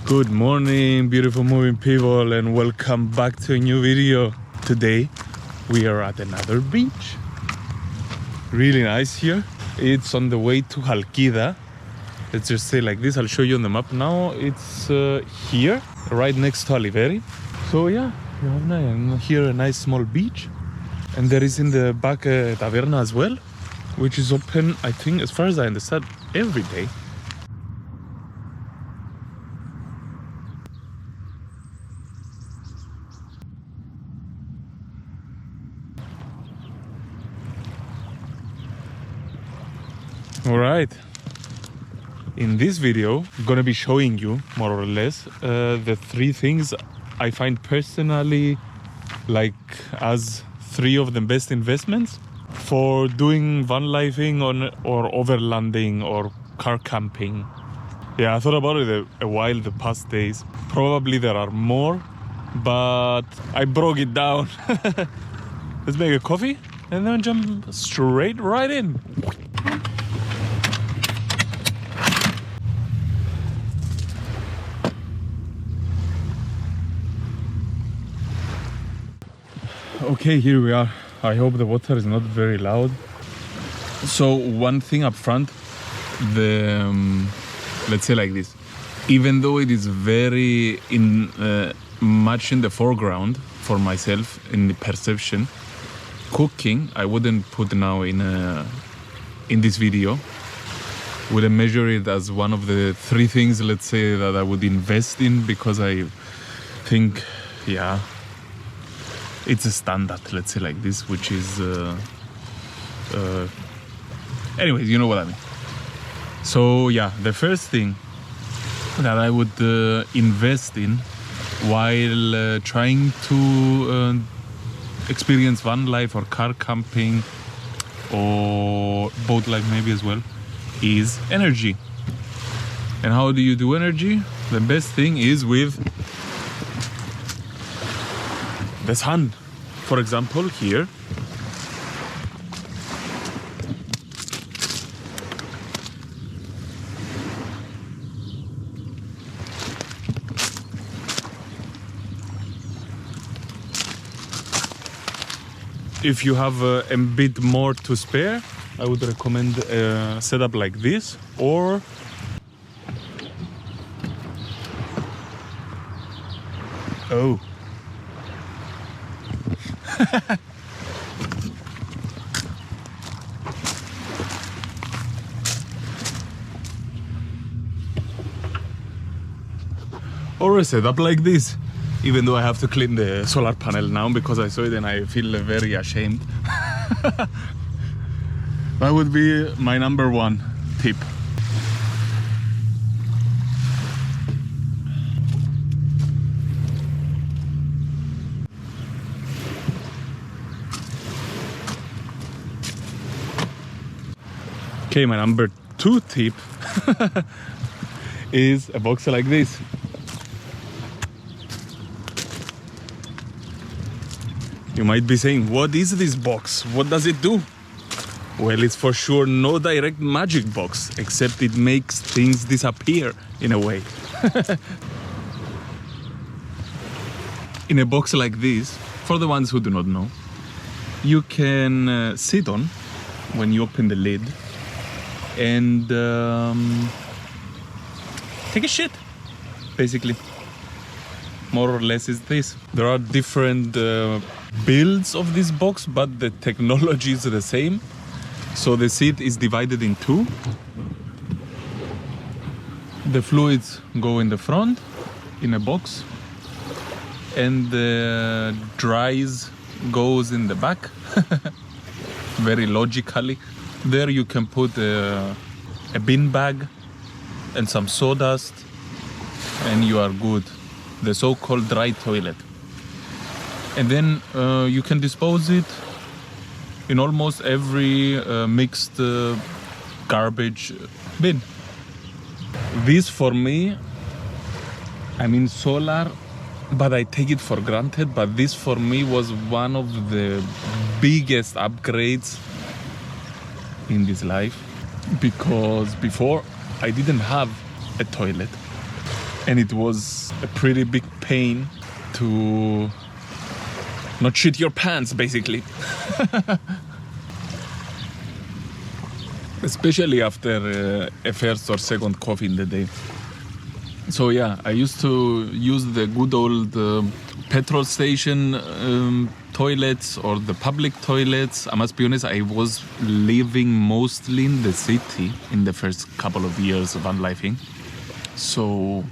Good morning, beautiful moving people, and welcome back to a new video. Today we are at another beach. Really nice here. It's on the way to Halkida. Let's just say like this. I'll show you on the map now. It's here, right next to Oliveri. So yeah, you have here a nice small beach, and there is in the back a taverna as well, which is open, I think, as far as I understand, every day. Alright, in this video I'm gonna be showing you more or less the three things I find personally like as three of the best investments for doing van lifing or overlanding or car camping. Yeah, I thought about it a while the past days. Probably there are more, but I broke it down. Let's make a coffee and then jump straight right in. Okay, here we are. I hope the water is not very loud. So one thing up front, let's say like this, even though it is very much in the foreground for myself in the perception, cooking I wouldn't put now in this video. Wouldn't measure it as one of the three things, let's say, that I would invest in, because I think, yeah, it's a standard, let's say like this, which is anyways, you know what I mean. So yeah, the first thing that I would invest in while trying to experience van life or car camping or boat life maybe as well is energy. And how do you do energy? The best thing is with the sun. For example, here if you have a bit more to spare, I would recommend a setup like this, or or a setup like this, even though I have to clean the solar panel now because I saw it and I feel very ashamed. That would be my number one tip. Okay, my number two tip is a box like this. You might be saying, what is this box? What does it do? Well, it's for sure no direct magic box, except it makes things disappear in a way. In a box like this, for the ones who do not know, you can sit on when you open the lid and take a shit, basically. More or less is this. There are different builds of this box, but the technology is the same. So the seat is divided in two. The fluids go in the front in a box, and the dries goes in the back. Very logically. There you can put a bin bag and some sawdust, and you are good. The so-called dry toilet. And then you can dispose it in almost every mixed garbage bin. This for me, I mean solar, but I take it for granted, but this for me was one of the biggest upgrades in this life, because before I didn't have a toilet. and it was a pretty big pain to not shit your pants, basically. Especially after a first or second coffee in the day. So yeah, I used to use the good old petrol station toilets or the public toilets. I must be honest, I was living mostly in the city in the first couple of years of vanlifing. So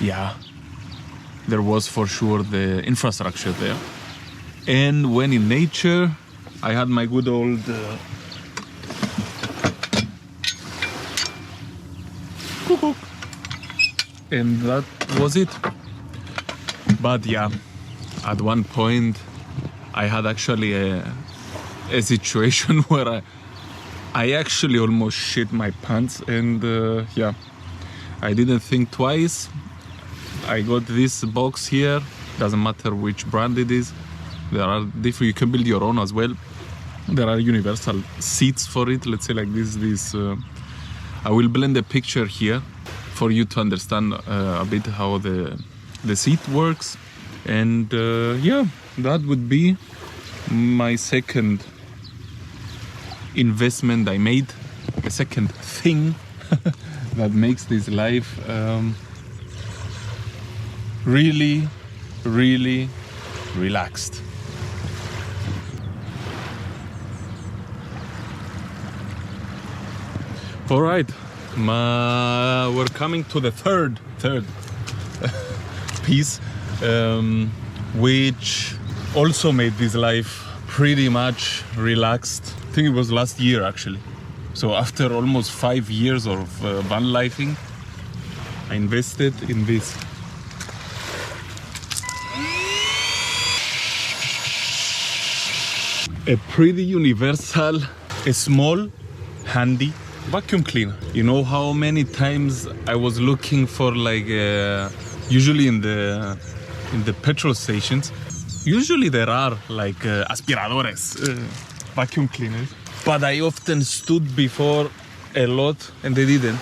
yeah, there was for sure the infrastructure there. And when in nature, I had my good old and that was it. But yeah, at one point I had actually a situation where I actually almost shit my pants, and yeah, I didn't think twice. I got this box here, doesn't matter which brand it is. There are different, you can build your own as well. There are universal seats for it, let's say like this. I will blend a picture here for you to understand a bit how the seat works. And yeah, that would be my second investment I made, a second thing that makes this life really, really relaxed. All right, we're coming to the third piece, which also made this life pretty much relaxed. I think it was last year actually. So after almost 5 years of vanlifing, I invested in this. A pretty universal, a small, handy vacuum cleaner. You know how many times I was looking for like usually in the petrol stations, usually there are like aspiradores, vacuum cleaners, but I often stood before a lot and they didn't.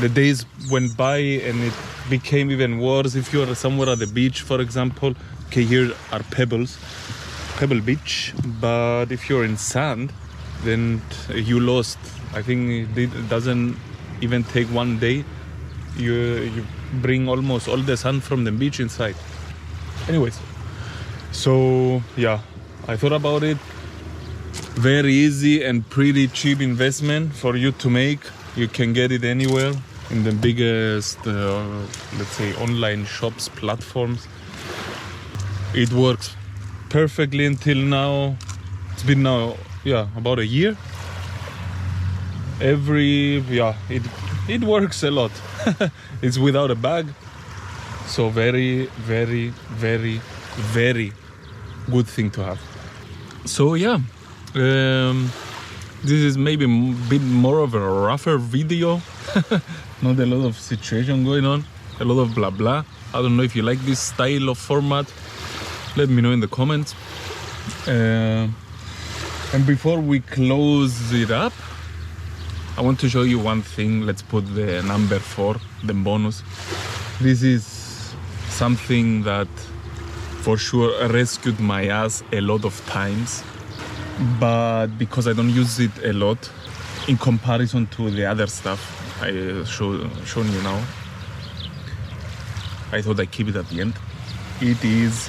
The days went by and it became even worse. If you are somewhere at the beach, for example, okay, here are Pebble Beach, but if you're in sand, then you lost. I think it doesn't even take 1 day. You bring almost all the sand from the beach inside. Anyways, so yeah, I thought about it. Very easy and pretty cheap investment for you to make. You can get it anywhere in the biggest, let's say, online shops, platforms. It works perfectly until now. It's been now, yeah, about a year. It works a lot. It's without a bag, so very, very, very, very good thing to have. So yeah, this is maybe a bit more of a rougher video. Not a lot of situation going on, a lot of blah blah. I don't know if you like this style of format. Let me know in the comments. And before we close it up, I want to show you one thing. Let's put the number 4, the bonus. This is something that for sure rescued my ass a lot of times, but because I don't use it a lot in comparison to the other stuff I shown you now, I thought I'd keep it at the end. It is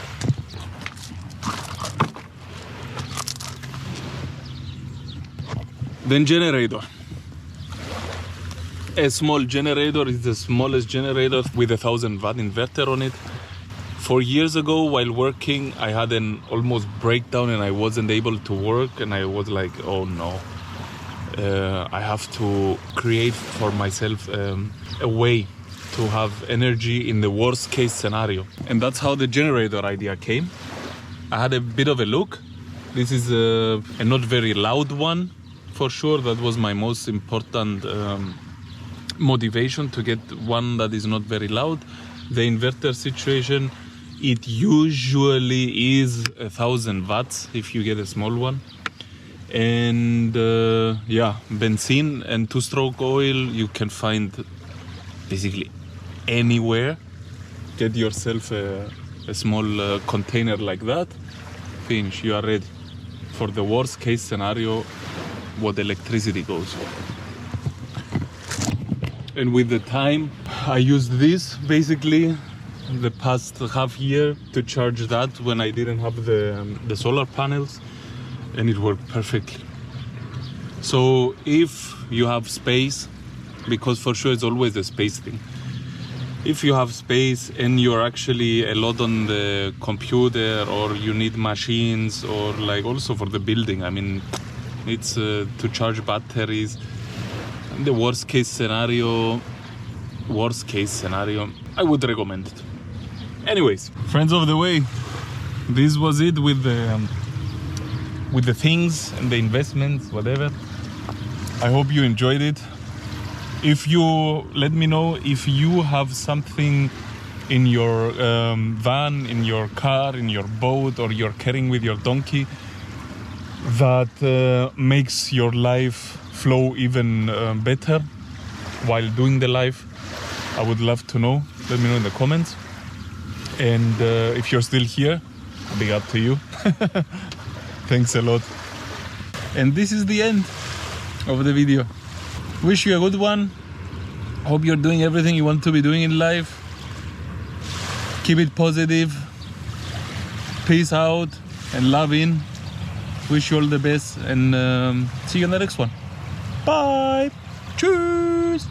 the generator. A small generator is the smallest generator with a 1000 watt inverter on it. 4 years ago, while working, I had an almost breakdown and I wasn't able to work, and I was like, oh no, I have to create for myself a way to have energy in the worst case scenario. And that's how the generator idea came. I had a bit of a look. This is a not very loud one, for sure. That was my most important motivation, to get one that is not very loud. The inverter situation, it usually is 1000 watts if you get a small one. And yeah, benzene and 2-stroke oil you can find basically anywhere, get yourself a small container like that. Finish, you are ready for the worst case scenario, what electricity goes. And with the time, I used this basically the past half year to charge that when I didn't have the solar panels, and it worked perfectly. So if you have space, because for sure it's always a space thing, if you have space and you're actually a lot on the computer, or you need machines, or like also for the building, I mean, it's to charge batteries. The worst case scenario, I would recommend it. Anyways, friends of the way, this was it with the things and the investments, whatever. I hope you enjoyed it. If you let me know if you have something in your van, in your car, in your boat, or you're carrying with your donkey that makes your life flow even better while doing the life. I would love to know. Let me know in the comments. And if you're still here, big up to you. Thanks a lot. And this is the end of the video. Wish you a good one. Hope you're doing everything you want to be doing in life. Keep it positive. Peace out and love in. Wish you all the best, and see you in the next one. Bye. Cheers.